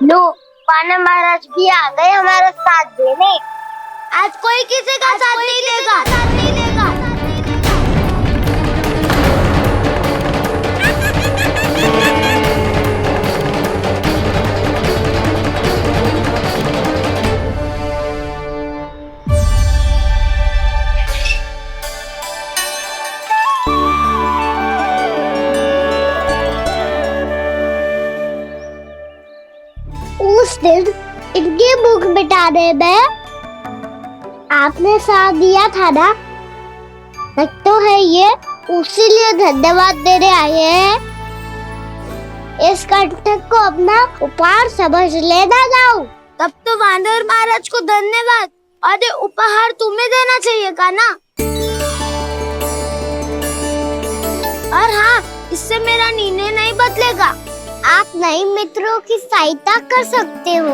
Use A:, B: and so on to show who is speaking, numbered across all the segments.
A: लो, पाना महाराज भी आ गए हमारा साथ देने। आज कोई किसी का साथ नहीं देगा। उस दिन इनकी भूख मिटाने में आपने साथ दिया था ना, लगता है ये उसी लिए धन्यवाद देने आए हैं। इस कंटक को अपना उपहार समझ लेना जाओ। तब तो वानर महाराज को धन्यवाद और उपहार तुम्हें देना चाहिए का ना। और हाँ, इससे मेरा निर्णय नहीं बदलेगा। आप नए मित्रों की सहायता कर सकते हो,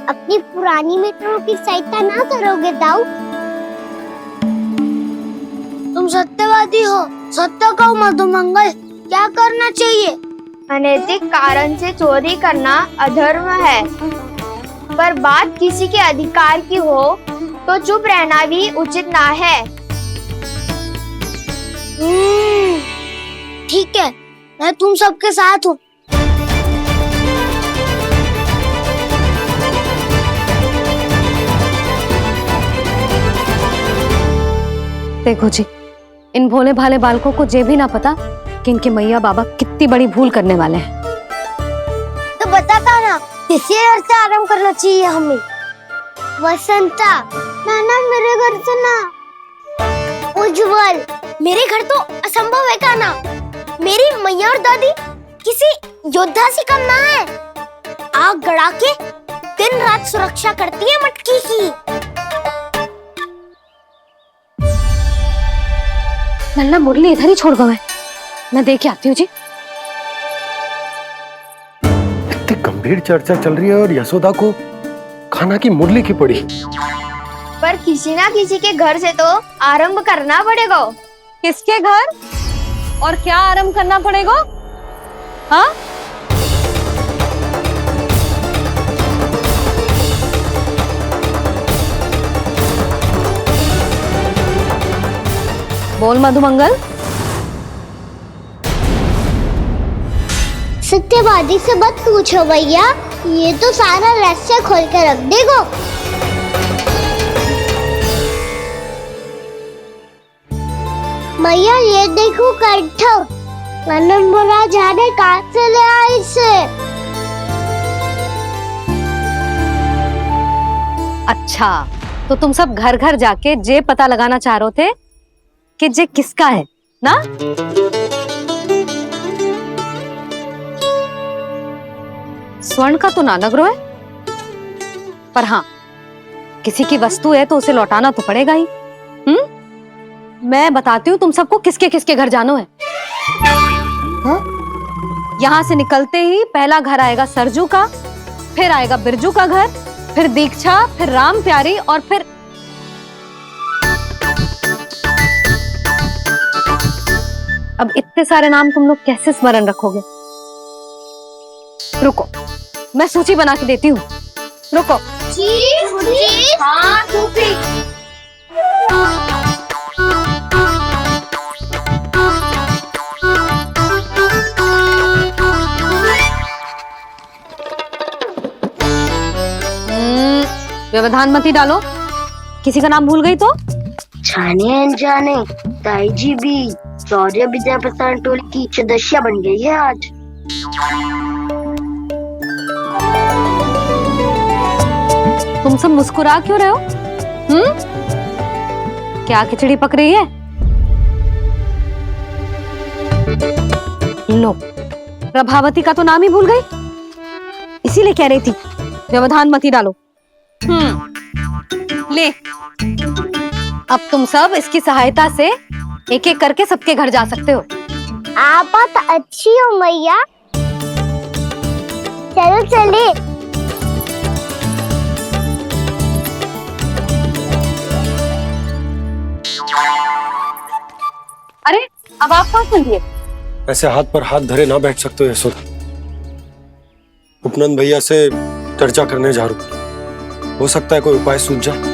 A: अपनी पुरानी मित्रों की सहायता ना करोगे दाऊ। तुम सत्यवादी हो, सत्य कहो मधुमंगल, क्या करना चाहिए?
B: अनैतिक कारण से चोरी करना अधर्म है, पर बात किसी के अधिकार की हो तो चुप रहना भी उचित ना है।
A: ठीक है, मैं तुम सबके साथ हूँ।
C: देखो जी, इन भोले भाले बालकों को ये भी ना पता कि इनके मैया बाबा कितनी बड़ी भूल करने वाले हैं।
A: तो बताता ना, किसी घर से आराम करना चाहिए हमें। वसंता, नाना मेरे घर से ना। उज्जवल, मेरे घर तो असंभव है का ना। मेरी मैया और दादी किसी योद्धा से कम ना है। आग गड़ा के दिन रात सुरक्षा करती है मटकी की।
C: नल्ला मुरली इधर ही छोड़ गए, मैं देख के आती हूँ जी।
D: इतनी गंभीर चर्चा चल रही है और यशोदा को खाना की मुरली की पड़ी।
B: पर किसी ना किसी के घर से तो आरंभ करना पड़ेगा।
C: किसके घर और क्या आरंभ करना पड़ेगा? हाँ, बोल मधुमंगल।
A: सत्यवादी से मत पूछो भैया, ये तो सारा रहस्य खोल के रख देगो। भैया ये देखो कंठ, वानर महाराज जाने कहाँ से ले आए इसे।
C: अच्छा, तो तुम सब घर घर जाके जे पता लगाना चाह रहे थे कि जे किसका है ना? स्वर्ण का तो ना लग रहा है, पर हाँ, किसी की वस्तु है तो उसे लौटाना तो पड़ेगा ही। मैं बताती हूँ तुम सबको किसके किसके घर जाना है। यहाँ से निकलते ही पहला घर आएगा सरजू का, फिर आएगा बिरजू का घर, फिर दीक्षा, फिर राम प्यारी और फिर अब इतने सारे नाम तुम लोग कैसे स्मरण रखोगे? रुको, मैं सूची बना के देती हूँ। रुको।
A: हाँ,
C: व्यवधान मत ही डालो, किसी का नाम भूल गई तो?
A: जाने अनजाने ताई जी भी शौर्य विद्या प्रसारण टोली की सदस्य बन गई है आज।
C: तुम सब मुस्कुरा क्यों रहे हो? क्या खिचड़ी पक रही है? लो, प्रभावती का तो नाम ही भूल गई, इसीलिए कह रही थी व्यवधान मत ही डालो। ले, अब तुम सब इसकी सहायता से एक एक करके सबके घर जा सकते हो।
A: आप बात अच्छी हो मैया, चलो चले।
C: अरे, अब आप कहाँ चलिए?
D: ऐसे हाथ पर हाथ धरे ना बैठ सकते हो यशोदा। उपनंद भैया से चर्चा करने जा रहा हूँ, हो सकता है कोई उपाय सूझ जाए।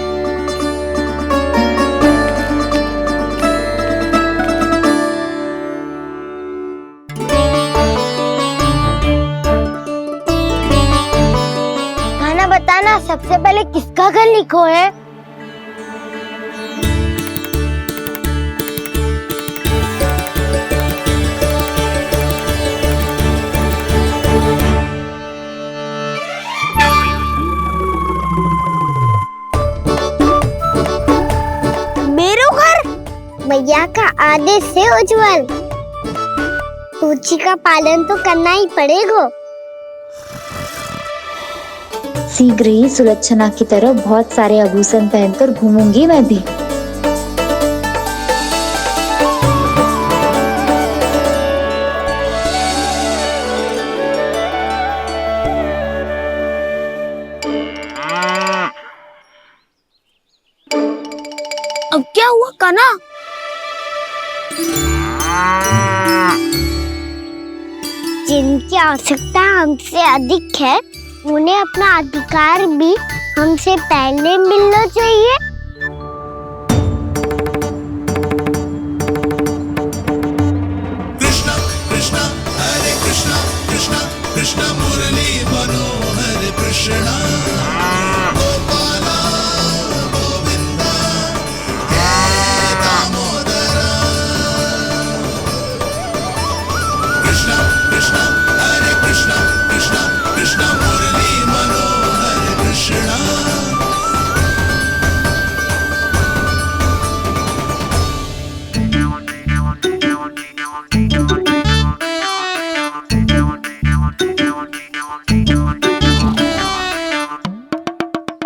A: खाना बताना, सबसे पहले किसका घर लिखो है? भैया का आदेश से उज्जवल, सूची का पालन तो करना ही पड़ेगा।
E: शीघ्र ही सुलक्षणा की तरह बहुत सारे आभूषण पहनकर घूमूंगी मैं भी।
A: अब क्या हुआ कान्हा? जिनकी आवश्यकता हमसे अधिक है, उन्हें अपना अधिकार भी हमसे पहले मिलना चाहिए।
F: कृष्णा कृष्णा हरे कृष्णा कृष्णा कृष्णा मुरली मनोहर कृष्णा गोपाला गोविंदा हे दामोदरा। कृष्णा कृष्णा हरे कृष्णा कृष्णा कृष्णा मुरली मनोहर कृष्णा।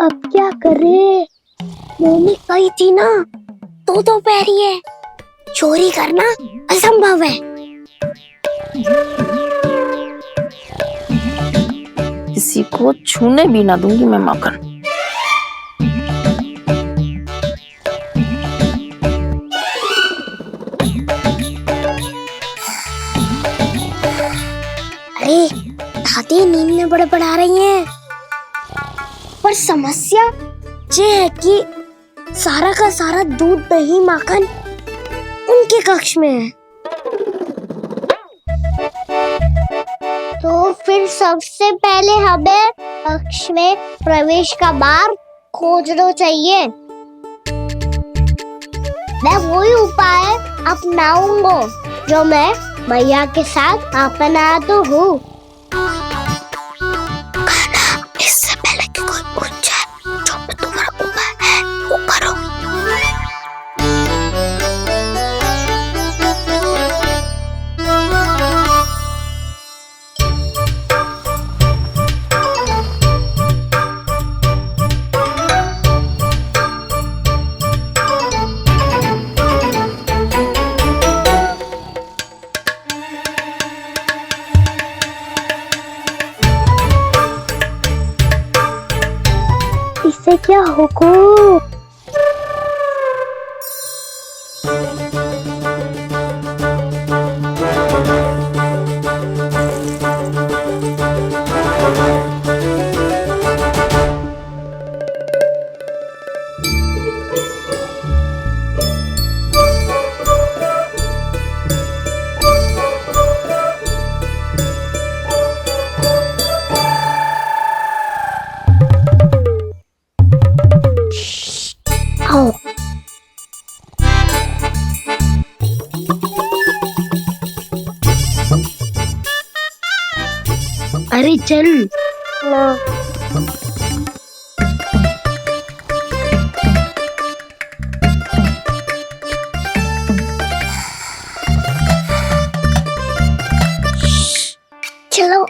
A: अब क्या करे? मैंने कही थी ना, तो पैरी है, चोरी करना असंभव है।
G: किसी को छूने भी ना दूंगी मैं माखन।
A: अरे दादी नींद में बड़बड़ा रही हैं, पर समस्या ये है कि सारा का सारा दूध दही माखन उनके कक्ष में है। तो फिर सबसे पहले हमें कक्ष में प्रवेश का मार्ग खोजना चाहिए। मैं वही उपाय अपनाऊंगा जो मैं मैया के साथ अपना तो हूँ। इससे पहले कि कोई पूछ जाए, जो भी तुम्हारा उपाय है वो करो। इससे क्या होगा? अरे चल ना। चलो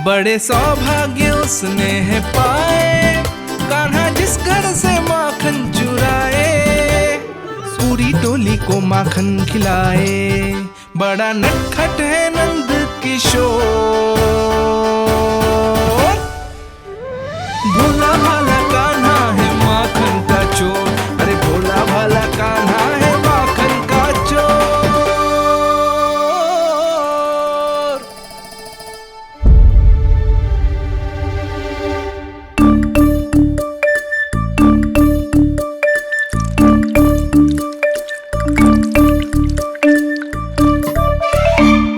F: बड़े सौभाग्य उसने है पाए, कान्हा जिस घर से माखन चुराए। पूरी टोली को माखन खिलाए, बड़ा नटखट है नंद किशोर। भोला भाला कान्हा है माखन का चोर, अरे भोला भाला कान्हा है माखन का चोर।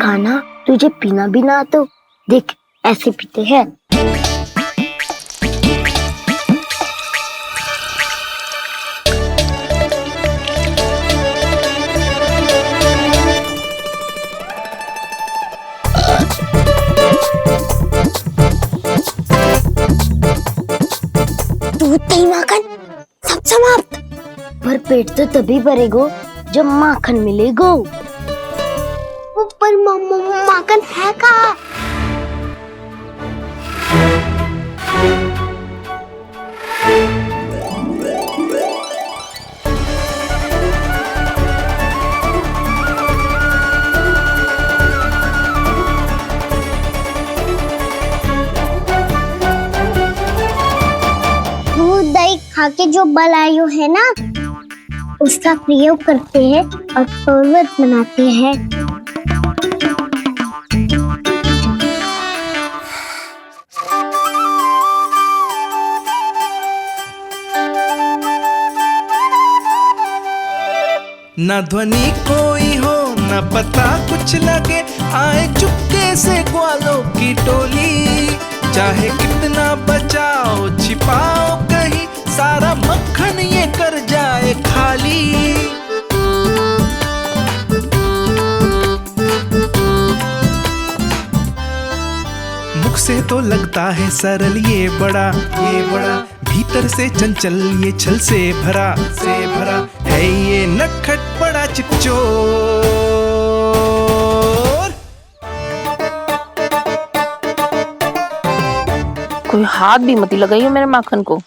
A: कान्हा, तुझे पीना भी ना तो देख ऐसे पीते हैं। दूध दही माखन सब समाप्त। पर पेट तो तभी भरेगो जब माखन मिलेगो। पर माखन है कहाँ? दूध दही खा के जो बलायु है ना, उसका प्रयोग करते हैं और पर्वत बनाते हैं।
F: न ध्वनि कोई हो न पता कुछ लगे, आए चुपके से ग्वालों की टोली। चाहे कितना बचाओ छिपाओ कहीं, सारा मक्खन ये कर जाए खाली। मुख से तो लगता है सरल ये बड़ा भीतर से चंचल ये छल से भरा है ये नटखट बड़ा चिकचोर।
G: कोई हाथ भी मत लगाइयो मेरे माखन को।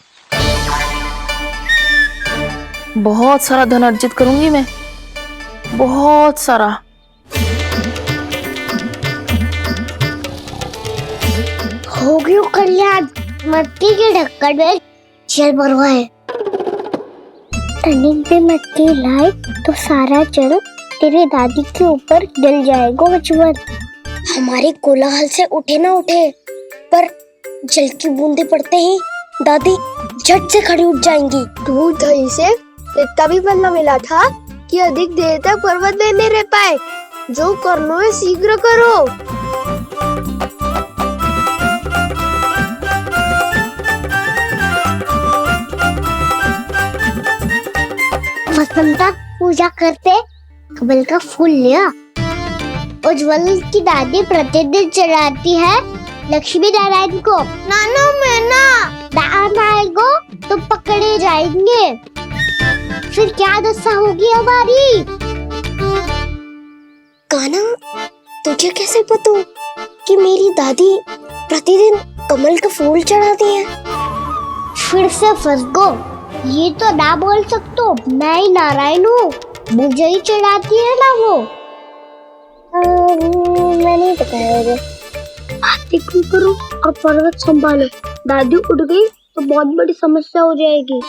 G: बहुत सारा धन अर्जित करूंगी मैं, बहुत सारा।
A: हो गयो कल्याण, मट्टी के ढक्कन में जल भरवा है। टनिक पे मट्टी लाए तो सारा जल तेरी दादी के ऊपर गिर जाएगा बचवन। हमारे कोलाहल से उठे ना उठे, पर जल की बूंदे पड़ते ही दादी झट से खड़ी उठ जाएंगी।
B: दूध दही से इतना भी बनना मिला था कि अधिक देर तक पर्वत में नहीं रह पाए। जो करना है शीघ्र करो।
A: वसंता पूजा करते कमल का फूल लिया। उज्जवल की दादी प्रतिदिन चढ़ाती है लक्ष्मी नारायण को। नानो मैं ना आएगो तो पकड़े जाएंगे। फिर क्या दशा होगी हमारी? कान्हा, तुझे कैसे पता कि मेरी दादी प्रतिदिन कमल का फूल चढ़ाती है? फिर से फंस गो। ये तो ना बोल सकतो, मैं ही नारायण हूँ, मुझे ही चढ़ाती है ना वो। मैं नहीं बताया मुझे। बातें क्यों करो और पर्वत संभालो। दादी उठ गई तो बहुत बड़ी समस्या हो जाएगी।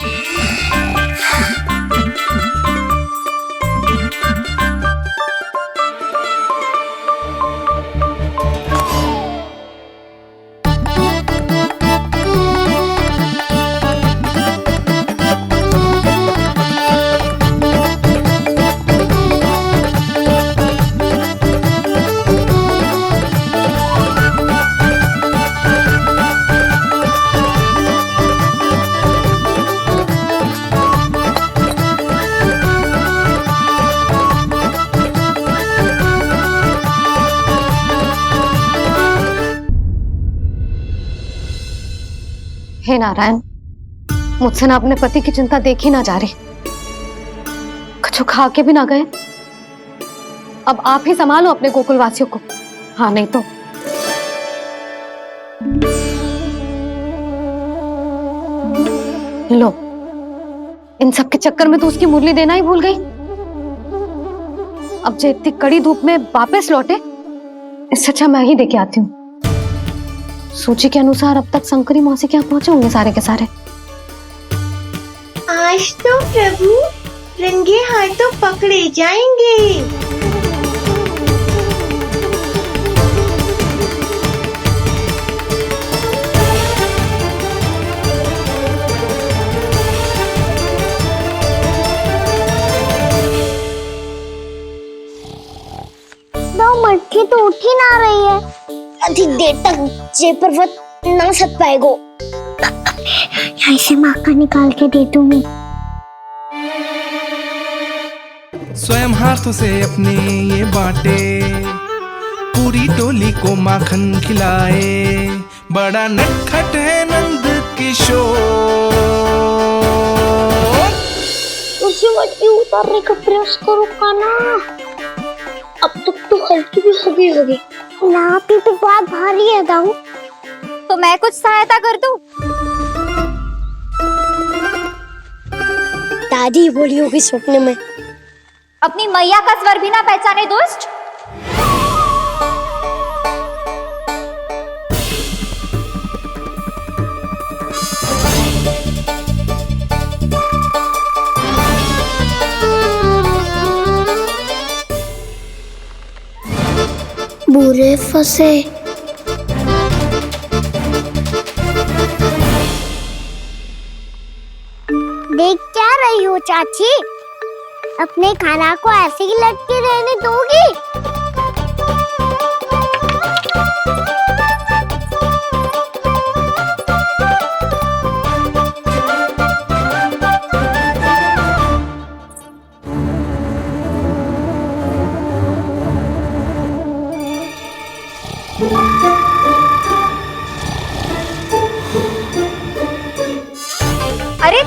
C: हे नारायण, मुझसे ना अपने पति की चिंता देखी ना जा रही, कुछ खा के भी ना गए। अब आप ही संभालो अपने गोकुलवासियों को। हाँ नहीं तो लो, इन सब के चक्कर में तो उसकी मुरली देना ही भूल गई। अब जो इतनी कड़ी धूप में वापस लौटे, इससे अच्छा मैं ही देके आती हूँ। सूची के अनुसार अब तक शंकरी मौसी के यहाँ पहुंचे होंगे सारे के सारे।
H: आज तो प्रभु रंगे हाथों पकड़े जाएंगे।
A: मटकी तो उठ ही ना रही है। अधिक देर तक जे पर्वत ना सक पाएगो। यहाँ से माखन निकाल के दे दूंगी।
F: स्वयं हाथों से अपने ये बाटे, पूरी टोली को माखन खिलाए। बड़ा नटखट है नंद किशोर।
A: उसे मटकी उतारने का प्रयास करो काना। अब तक तो हल्की भी हो गई होगी। नापी तो बहुत भारी है दाऊ।
B: तो मैं कुछ सहायता कर दूं?
A: दादी बोली होगी सपने में।
B: अपनी मैया का स्वर भी ना पहचाने दोस्त।
A: बुरे फंसे। देख क्या रही हो चाची? अपने खाना को ऐसे ही लटके रहने दोगी?
B: अरे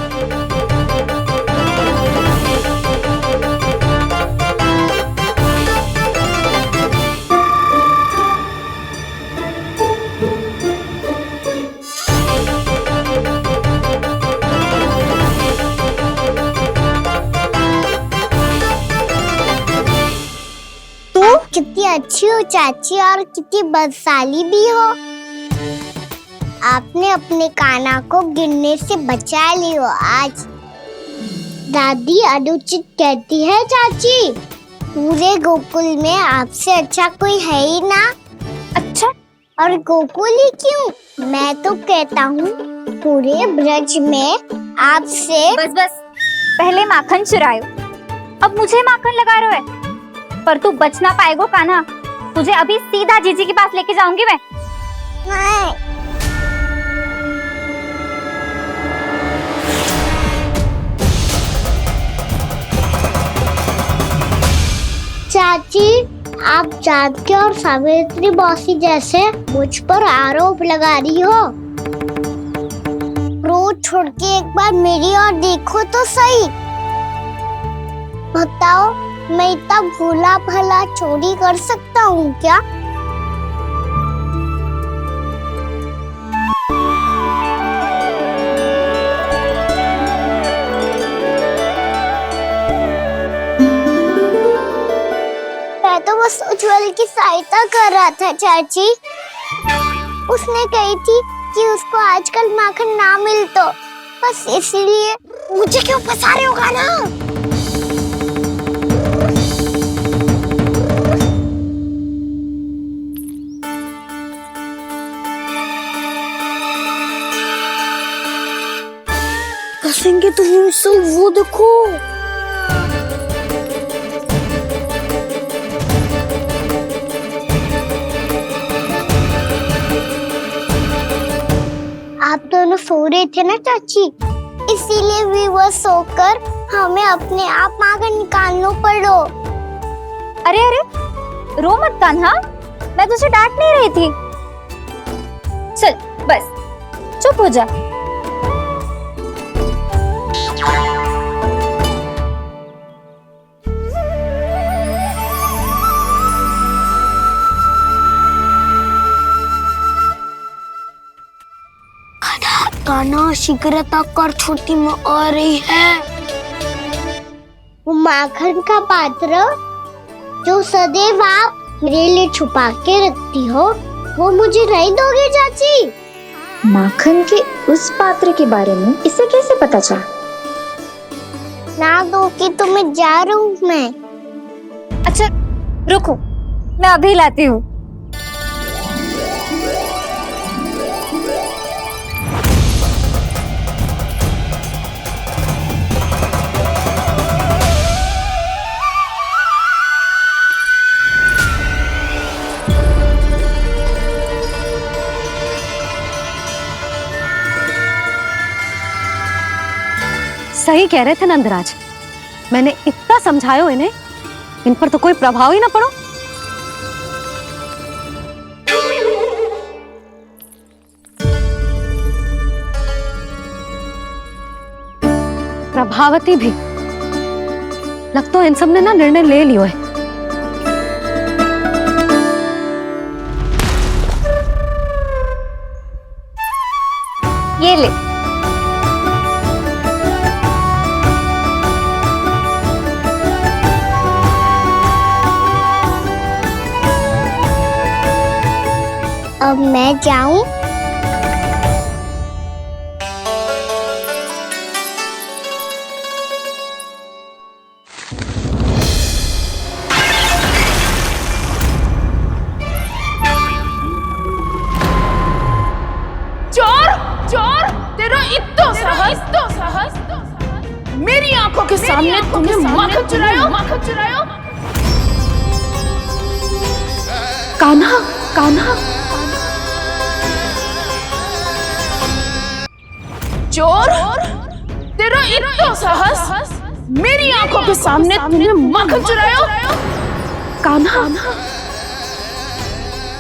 A: तुम कितनी अच्छी हो चाची और कितनी बदसाली भी हो। आपने अपने काना को गिरने से बचा ली हो आज। दादी अनुचित कहती है चाची, पूरे गोकुल में आपसे अच्छा कोई है ही ना। अच्छा, और गोकुल ही क्यों, मैं तो कहता हूँ पूरे ब्रज में आपसे।
B: बस बस, पहले माखन चुरायो, अब मुझे माखन लगा रहे हो। पर तू बच ना पाएगो कान्हा। तुझे अभी सीधा जीजी के पास लेके जाऊंगी मैं।
A: नहीं। चाची, आप जानकी और सावित्री मौसी जैसे मुझ पर आरोप लगा रही हो। रोज छोड़ के एक बार मेरी ओर देखो तो सही। बताओ, मैं इतना भोला भला चोरी कर सकता हूँ क्या? मैं तो बस उज्जवल की सहायता कर रहा था चाची। उसने कही थी कि उसको आजकल माखन ना मिल तो बस इसलिए। मुझे क्यों फंसा रहे होगा ना? कसेंगे तो हमसे, वो देखो। आप दोनों सो रहे थे ना चाची, इसीलिए वीवर सोकर हमें अपने आप माखन निकालना पड़ो।
B: अरे अरे, रो मत कान्हा, मैं तुझे डांट नहीं रही थी। चल बस चुप हो जा।
A: कान्हा शीघ्र तक कर छोटी में आ रही है। वो माखन का पात्र जो सदैव आप मेरे लिए छुपा के रखती हो, वो मुझे नहीं दोगे चाची?
E: माखन के उस पात्र के बारे में इसे कैसे पता चला?
A: ना दो कि तो मैं जा रहा हूँ मैं।
C: अच्छा रुको, मैं अभी लाती हूँ। सही कह रहे थे नंदराज, मैंने इतना समझायो इन्हें, इन पर तो कोई प्रभाव ही ना पड़ो। प्रभावती भी लग तो इन सब ने ना निर्णय ले लियो है। ये ले,
A: अब मैं जाऊं?
G: चोर चोर, तेरा इतना साहस मेरी आंखों के सामने तुमने माखन चुरायो। कान्हा कान्हा, चोर, तेरा इतना साहस मेरी आंखों के सामने तुमने माखन चुरायो। कान्हा,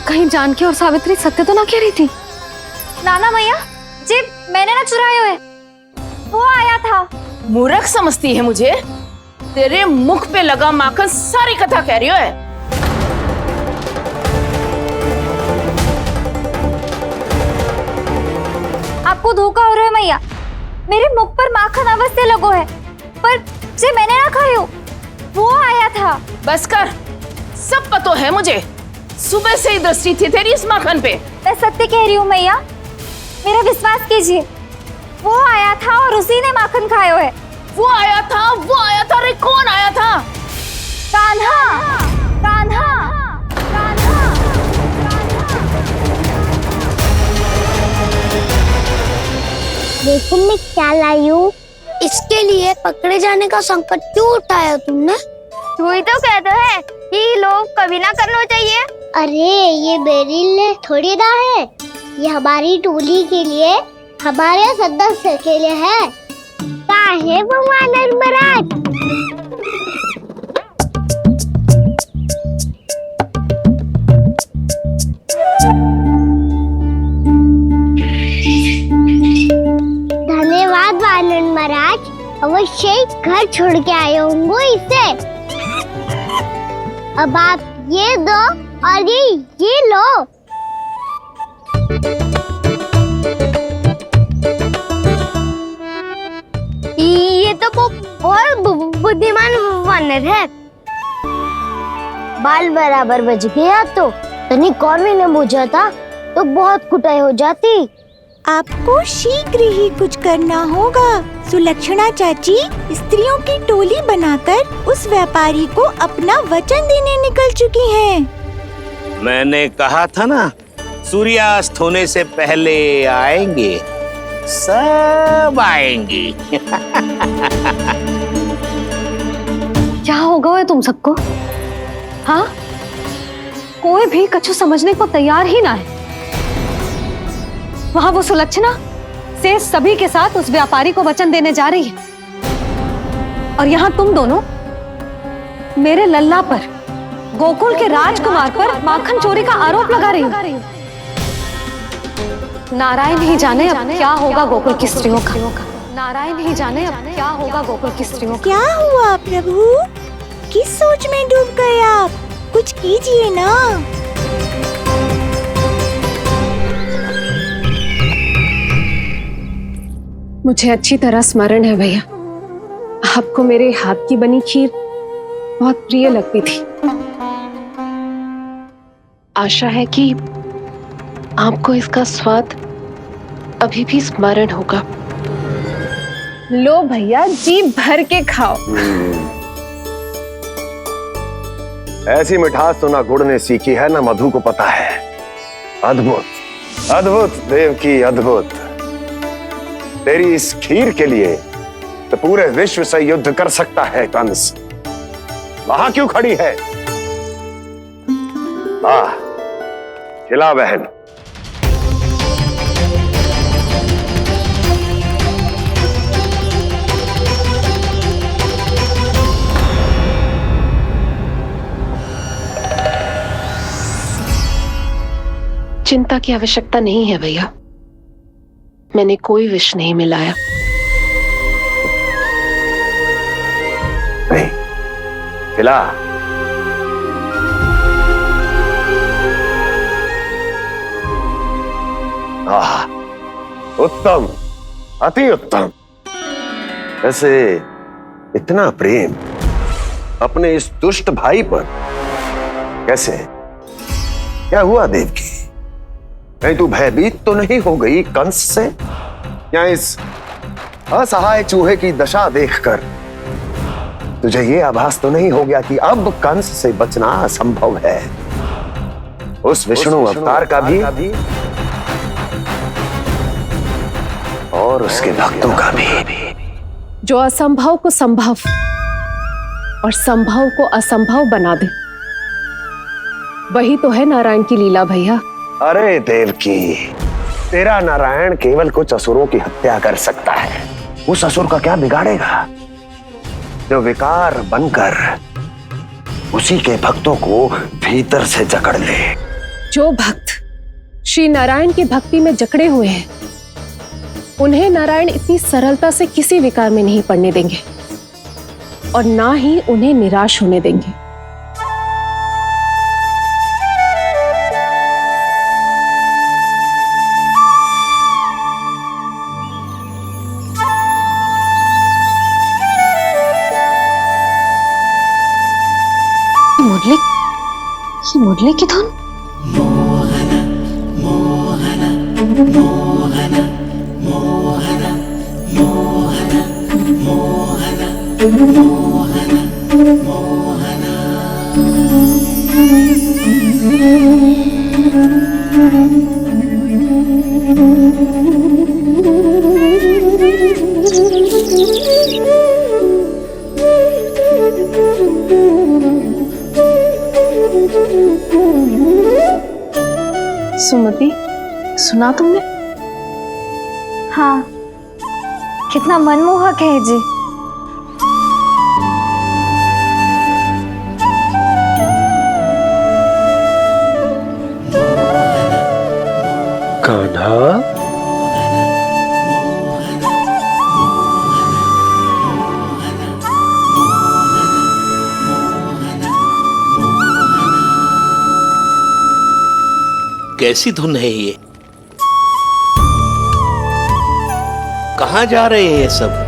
C: कहीं जानकी और सावित्री सत्य तो ना कह रही थी?
B: नाना मैया जी, मैंने ना चुरायो है, वो आया था।
G: मूर्ख समझती है मुझे? तेरे मुख पे लगा माखन सारी कथा कह रही है।
B: आपको धोखा हो रहा है मैया, मेरे मुख पर माखन अवश्य लगो है, पर जे मैंने ना खायो, वो आया था।
G: बस कर, सब पतो है मुझे, सुबह से ही दृष्टि थी तेरी इस माखन पे।
B: मैं सत्य कह रही हूँ मैया, मेरा विश्वास कीजिए, वो आया था और उसी ने माखन खायो है।
G: वो आया था, अरे कौन आया था?
B: कान्हा, कान्हा, कान्हा।
A: देखो मैं क्या लाई हूँ। इसके लिए पकड़े जाने का संकट क्यों उठाया तुमने?
B: तू ही तो कहते है कि लोग कभी ना करना चाहिए।
A: अरे ये मेरे लिए थोड़ी ना है, ये हमारी टोली के लिए, हमारे सदस्य के लिए है। काहे भगवान महाराज? धन्यवाद वानर महाराज, अवश्य घर छोड़ के आए होंगे इसे। अब आप ये दो और ये लो।
B: ये तो बहुत बुद्धिमान वानर है।
A: बाल बराबर बज गया तो तनिक और भी न बुझा था तो बहुत कुटाई हो जाती।
I: आपको शीघ्र ही कुछ करना होगा। सुलक्षणा चाची स्त्रियों की टोली बनाकर उस व्यापारी को अपना वचन देने निकल चुकी हैं।
J: मैंने कहा था ना, सूर्यास्त होने से पहले आएंगे, सब आएंगे।
C: क्या होगा तुम सबको? हाँ, कोई भी कछु समझने को तैयार ही ना है। वहां वो सुलक्षणा से सभी के साथ उस व्यापारी को वचन देने जा रही है, और यहाँ तुम दोनों मेरे लल्ला पर, गोकुल के राजकुमार पर माखन चोरी का आरोप लगा रही हो। नारायण ही जाने अब क्या होगा गोकुल की स्त्रियों का। नारायण ही जाने अब क्या होगा गोकुल की स्त्रियों का।
I: क्या हुआ प्रभु? किस सोच में डूब गए आप? कुछ कीजिए ना।
K: मुझे अच्छी तरह स्मरण है भैया, आपको मेरे हाथ की बनी खीर बहुत प्रिय लगती थी। आशा है कि आपको इसका स्वाद अभी भी स्मरण होगा। लो भैया, जी भर के खाओ।
D: ऐसी मिठास तो ना गुड़ ने सीखी है ना मधु को पता है। अद्भुत, अद्भुत देवकी, अद्भुत। तेरी इस खीर के लिए तो पूरे विश्व से युद्ध कर सकता है कंस। वहां क्यों खड़ी है? वाह, खिला बहन।
K: चिंता की आवश्यकता नहीं है भैया, मैंने कोई विष नहीं मिलाया।
D: नहीं, खिला। आह, उत्तम, अति उत्तम। वैसे इतना प्रेम अपने इस दुष्ट भाई पर कैसे? क्या हुआ देवकी? कहीं तू भयभीत तो नहीं हो गई कंस से? या इस असहाय चूहे की दशा देखकर तुझे ये आभास तो नहीं हो गया कि अब कंस से बचना असंभव है? उस विष्णु अवतार का भी और उसके भक्तों का भी।
K: जो असंभव को संभव और संभव को असंभव बना दे, वही तो है नारायण की लीला भैया।
D: अरे देवकी, तेरा नारायण केवल कुछ असुरों की हत्या कर सकता है। उस असुर का क्या बिगाड़ेगा जो विकार बनकर उसी के भक्तों को भीतर से जकड़ ले।
K: जो भक्त श्री नारायण की भक्ति में जकड़े हुए हैं, उन्हें नारायण इतनी सरलता से किसी विकार में नहीं पड़ने देंगे और ना ही उन्हें निराश होने देंगे।
C: मुरली की धुन।
K: सुमति, सुना तुमने?
B: हाँ, कितना मनमोहक है जी।
D: कान्हा,
J: कैसी धुन है ये? कहाँ जा रहे हैं ये सब?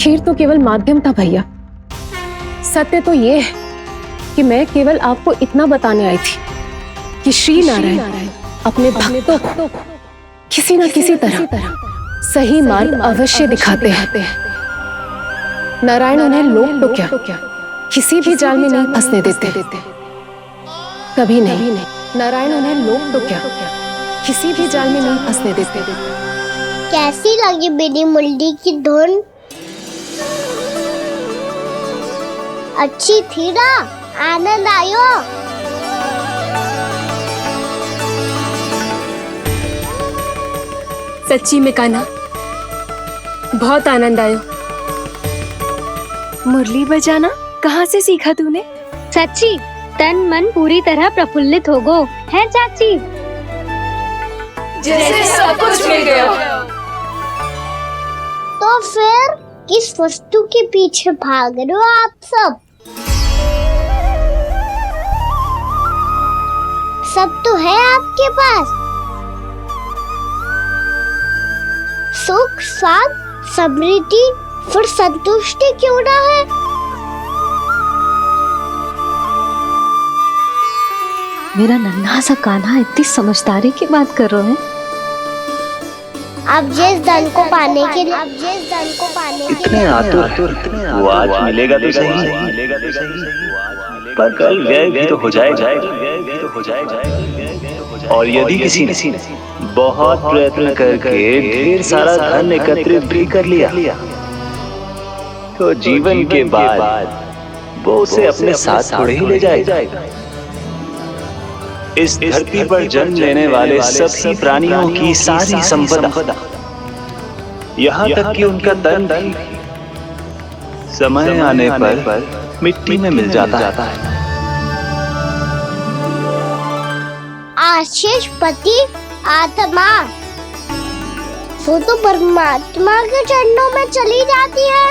K: खीर तो केवल माध्यम था भैया। सत्य तो ये है कि मैं केवल आपको इतना बताने आई थी कि श्री नारायण अपने भक्तों को किसी न किसी तरह सही मार्ग अवश्य दिखाते हैं। नारायण उन्हें लोभ तो क्या किसी भी जाल में नहीं फंसने देते, कभी नहीं। नारायण उन्हें लोभ तो क्या किसी भी जाल में नहीं फंसने देते।
A: कैसी लगी मेरी मुरली की धुन? अच्छी थी ना? आनंद आयो?
K: सच्ची में कान्हा, बहुत आनंद आयो।
G: मुरली बजाना कहाँ से सीखा तूने?
A: सच्ची तन मन पूरी तरह प्रफुल्लित हो गो है चाची।
G: जैसे सब कुछ मिल गया।
A: तो फिर किस वस्तु के पीछे भाग रहे हो आप सब? सब तो है आपके पास। सुख, स्वाद, समृद्धि, फिर संतुष्टि क्यों ना है?
C: मेरा नन्हा सा कान्हा इतनी समझदारी की बात कर रहे हैं।
A: अब जिस धन को पाने के लिए
J: इतने आतुर, वो आज मिलेगा तो सही, पर कल व्यय भी तो हो जाएगा। और यदि किसी ने बहुत प्रयत्न करके ढेर सारा धन एकत्रित भी कर लिया, तो जीवन के बाद वो उसे अपने साथ थोड़े ही ले जाएगा। इस धरती पर जन्म लेने वाले सभी प्राणियों की सारी संपदा, यहाँ तक कि उनका तन भी समय आने पर मिट्टी में मिल जाता है।
A: आशीष पति आत्मा वो तो परमात्मा के चरणों में चली जाती है।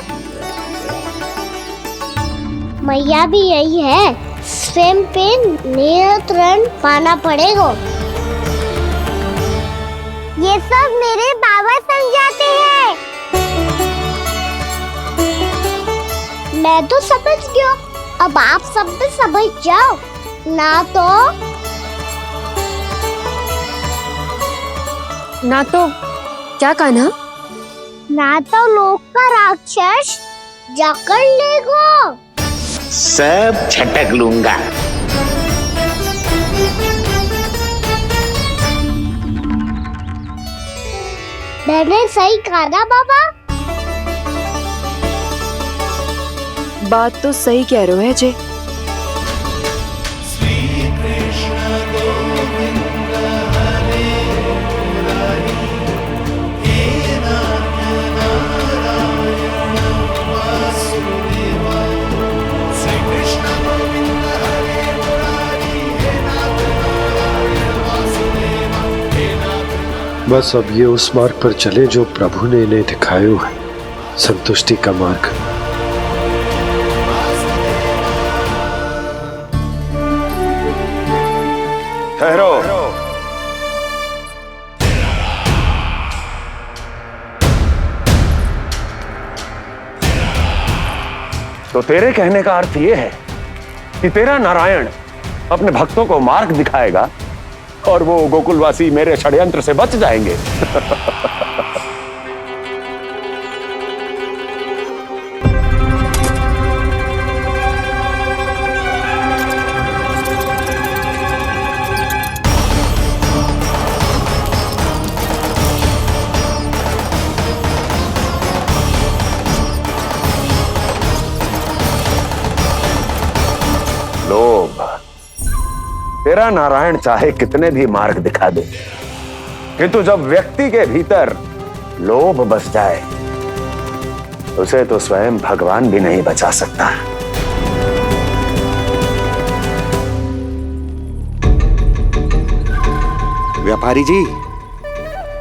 A: मैया भी यही है, स्वयं पे नियंत्रण पाना पड़ेगा। ये सब मेरे बाबा समझाते हैं। मैं तो समझ गया, अब आप सब भी समझ जाओ
K: ना तो क्या कान्हा?
A: ना तो लोक का राक्षस जकड़ लेगो।
J: सब झटक लूंगा।
A: मैंने सही कहा ना बाबा?
G: बात तो सही कह रहे हो अजय।
L: बस अब ये उस मार्ग पर चले जो प्रभु ने इन्हें दिखाया है, संतुष्टि का मार्ग।
D: ठहरो। तो तेरे कहने का अर्थ यह है कि तेरा नारायण अपने भक्तों को मार्ग दिखाएगा और वो गोकुलवासी मेरे षड्यंत्र से बच जाएंगे। लोभ, तेरा नारायण चाहे कितने भी मार्ग दिखा दे, किंतु जब व्यक्ति के भीतर लोभ बस जाए उसे तो स्वयं भगवान भी नहीं बचा सकता।
M: व्यापारी जी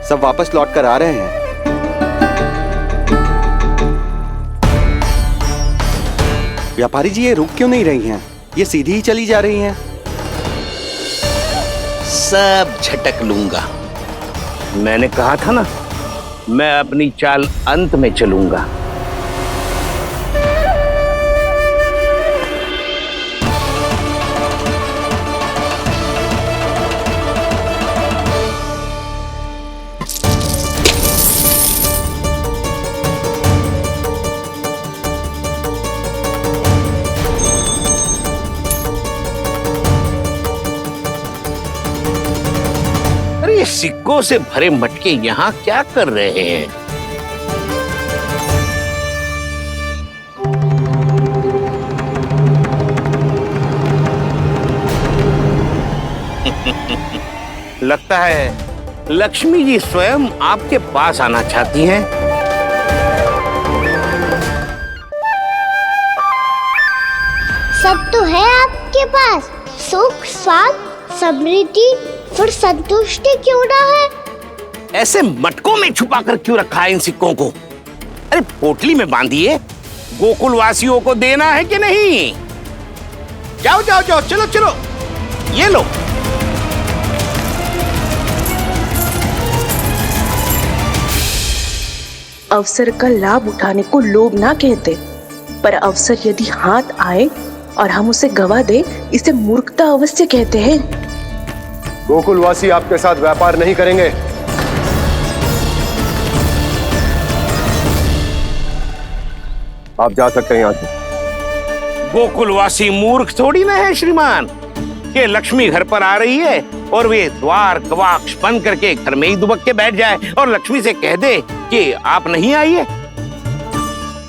M: सब वापस लौट कर आ रहे हैं। व्यापारी जी ये रुक क्यों नहीं रही हैं? ये सीधी ही चली जा रही हैं।
J: सब झटक लूंगा। मैंने कहा था ना, मैं अपनी चाल अंत में चलूंगा।
N: ये सिक्कों से भरे मटके यहाँ क्या कर रहे हैं? लगता है लक्ष्मी जी स्वयं आपके पास आना चाहती हैं।
A: सब तो है आपके पास, सुख, स्वाद, समृद्धि, फिर संतुष्टि क्यों ना है?
N: ऐसे मटकों में छुपा कर क्यों रखा है इन सिक्कों को? अरे पोटली में बांधिए, गोकुल वासियों को देना है कि नहीं? जाओ जाओ जाओ, चलो चलो, ये लो।
O: अवसर का लाभ उठाने को लोभ ना कहते, पर अवसर यदि हाथ आए और हम उसे गवा दे, इसे मूर्खता अवश्य कहते हैं।
L: गोकुलवासी आपके साथ व्यापार नहीं करेंगे। आप जा सकते हैं यहाँ से।
N: गोकुलवासी मूर्ख थोड़ी ना है श्रीमान, कि लक्ष्मी घर पर आ रही है और वे द्वार कवाक्ष बंद करके घर में ही दुबक के बैठ जाए और लक्ष्मी से कह दे कि आप नहीं आइए।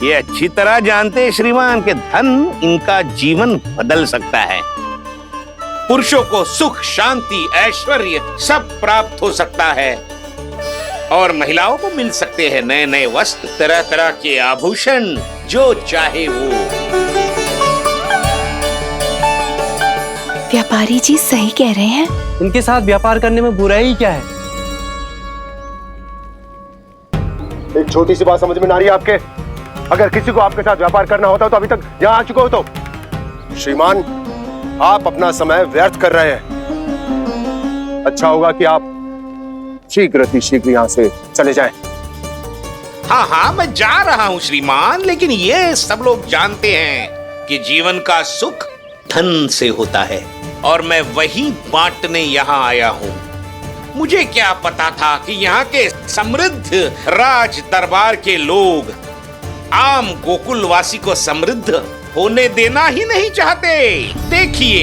N: ये अच्छी तरह जानते हैं श्रीमान कि धन इनका जीवन बदल सकता है। पुरुषों को सुख, शांति, ऐश्वर्य सब प्राप्त हो सकता है और महिलाओं को मिल सकते हैं नए नए वस्त्र, तरह तरह के आभूषण, जो चाहे वो।
P: व्यापारी जी सही कह रहे हैं।
Q: इनके साथ व्यापार करने में बुराई क्या है?
L: एक छोटी सी बात समझ में ना रही है आपके? अगर किसी को आपके साथ व्यापार करना होता तो अभी तक यहाँ आ चुके हो। तो श्रीमान, आप अपना समय व्यर्थ कर रहे हैं। अच्छा होगा कि आप शीघ्र यहाँ से चले जाएं।
N: हाँ हाँ, मैं जा रहा हूँ श्रीमान, लेकिन ये सब लोग जानते हैं कि जीवन का सुख धन से होता है और मैं वही बांटने यहाँ आया हूँ। मुझे क्या पता था कि यहाँ के समृद्ध राज दरबार के लोग आम गोकुलवासी को समृद्ध होने देना ही नहीं चाहते। देखिए,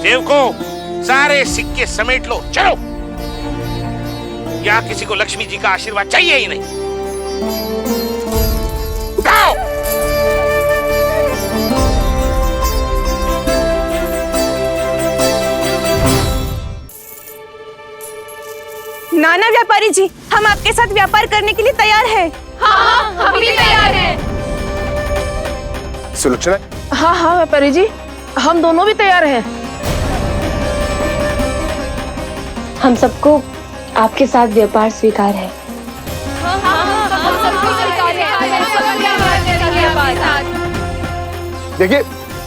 N: सेवकों, सारे सिक्के समेट लो, चलो। यहाँ किसी को लक्ष्मी जी का आशीर्वाद चाहिए ही नहीं। उठाओ।
O: नाना व्यापारी जी, हम आपके साथ व्यापार करने के लिए तैयार हैं।
G: हाँ, हम भी तैयार हैं।
L: सुलक्षणा?
K: हाँ हाँ व्यापारी जी, हम दोनों भी तैयार हैं।
E: हम सबको आपके साथ व्यापार स्वीकार है।
L: देखिए,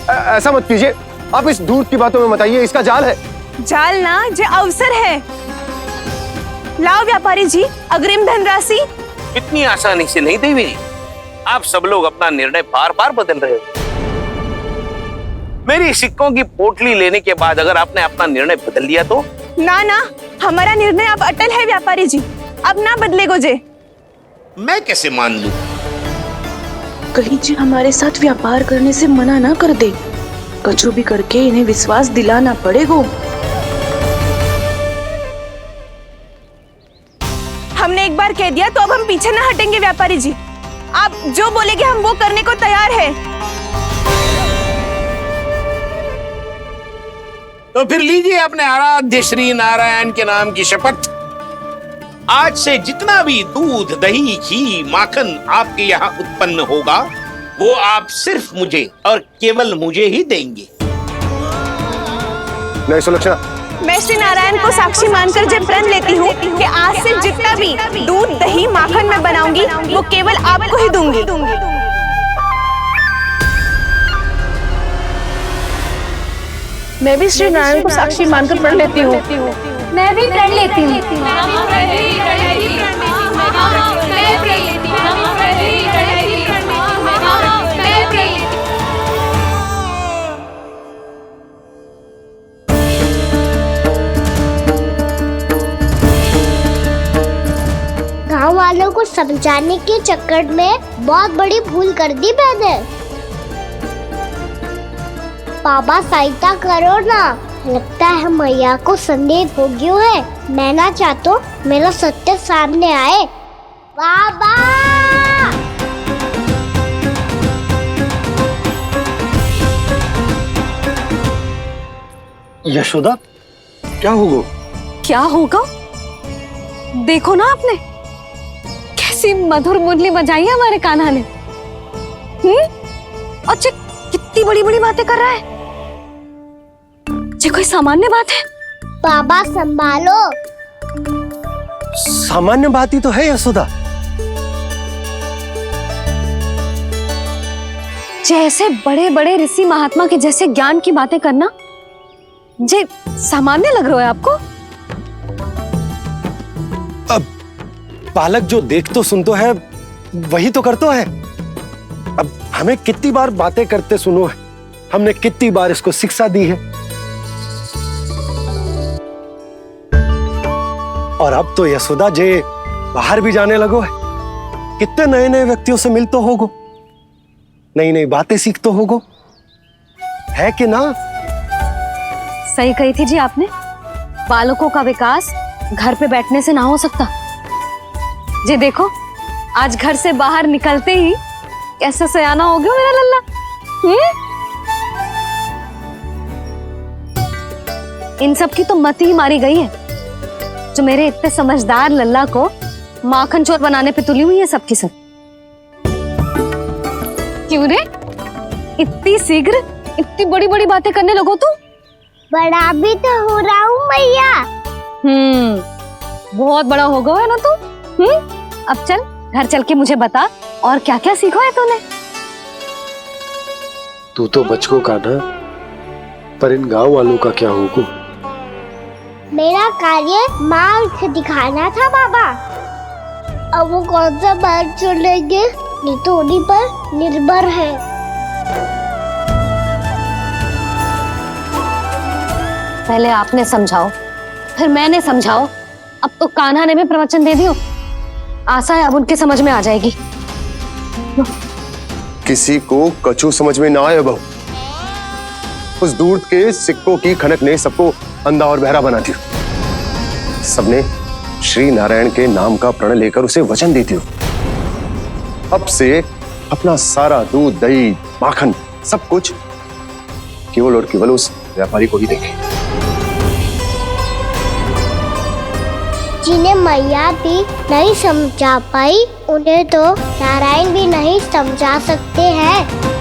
L: ऐसा मत कीजिए। आप इस दूध की बातों में मत आइए, इसका जाल है।
O: जाल ना, जो अवसर है। लाओ व्यापारी जी, अग्रिम धनराशि।
N: इतनी आसानी से नहीं देवी जी। आप सब लोग अपना निर्णय बार बार बदल रहे हो। मेरी सिक्कों की पोटली लेने के बाद अगर आपने अपना निर्णय बदल दिया तो?
O: ना ना, हमारा निर्णय अब अटल है व्यापारी जी, अब ना बदलेगो जे।
N: मैं कैसे मान लूं?
O: कहीं जी हमारे साथ व्यापार करने से मना ना कर दे। कछु भी करके इन्हें विश्वास दिलाना पड़ेगा। हमने एक बार कह दिया तो अब हम पीछे ना हटेंगे व्यापारी जी। आप जो बोलेंगे हम वो करने को तैयार है।
N: तो फिर लीजिए अपने आराध्य श्री नारायण के नाम की शपथ। आज से जितना भी दूध, दही, घी, माखन आपके यहाँ उत्पन्न होगा वो आप सिर्फ मुझे और केवल मुझे ही देंगे।
L: नहीं सुलक्षणा,
O: मैं श्री नारायण को साक्षी मानकर जब प्रण लेती हूँ कि आज से जितना भी दूध, दही, माखन मैं बनाऊंगी वो केवल आपको ही दूंगी।
K: मैं भी श्री नारायण को साक्षी मानकर प्रण लेती हूँ।
E: मैं भी प्रण लेती हूँ।
A: गाँव वालों को समझाने के चक्कर में बहुत बड़ी भूल कर दी मैंने। बाबा सहायता करो ना। लगता है मैया को संदेह हो गया है। मैं ना चाहता मेरा सत्य सामने आए। बाबा!
M: यशोदा, क्या होगा?
C: क्या होगा? देखो ना आपने कैसी मधुर मुरली बजाई है हमारे कान्हा ने। अच्छा, कितनी बड़ी बड़ी बातें कर रहा है। ये कोई सामान्य बात है?
A: बाबा संभालो।
M: सामान्य बात ही तो है यशोदा।
C: जैसे बड़े बड़े ऋषि महात्मा के जैसे ज्ञान की बातें करना जे सामान्य लग रहा है आपको?
M: अब बालक जो देख तो सुन तो है वही तो करता है। अब हमें कितनी बार बातें करते सुनो है, हमने कितनी बार इसको शिक्षा दी है। और अब तो यशोदा जे बाहर भी जाने लगो है, कितने नए नए व्यक्तियों से मिल तो होगो, नई नई बातें सीख तो होगो, है कि ना?
C: सही कही थी जी आपने। बालकों का विकास घर पे बैठने से ना हो सकता। जी देखो, आज घर से बाहर निकलते ही कैसा सयाना हो गया मेरा लल्ला। इन सब की तो मत ही मारी गई है, जो मेरे इतने समझदार लल्ला को माखन चोर बनाने पे तुली हुई है सबकी सब। क्यों रे, इतनी शीघ्र इतनी बड़ी बड़ी बातें करने लगो तू?
A: बड़ा भी तो हो रहा हूँ मैया।
C: बहुत बड़ा हो गया है ना तू। अब चल घर चल के मुझे बता और क्या क्या सीखा है तूने।
L: तू तो बचको कान्हा, पर इन गांव वालों का क्या होगा?
A: मेरा कार्य मार्ग दिखाना था बाबा। अब वो कौन सा मार्ग चुनेंगे ये तो उन्हीं पर निर्भर है।
C: पहले आपने समझाओ, फिर मैंने समझाओ, अब तो कान्हा ने भी प्रवचन दे दियो। आशा है अब उनके समझ में आ जाएगी।
L: किसी को कछु समझ में ना आए बहू। उस दूर के सिक्कों की खनक ने सबको अंधा और बहरा बना दिया। सबने श्री नारायण के नाम का प्रण लेकर उसे वचन देती हो। अब से अपना सारा दूध, दही, माखन सब कुछ केवल और केवल उस व्यापारी को ही देंगे।
A: जिन्हें मैया भी नहीं समझा पाई, उन्हें तो नारायण भी नहीं समझा सकते हैं।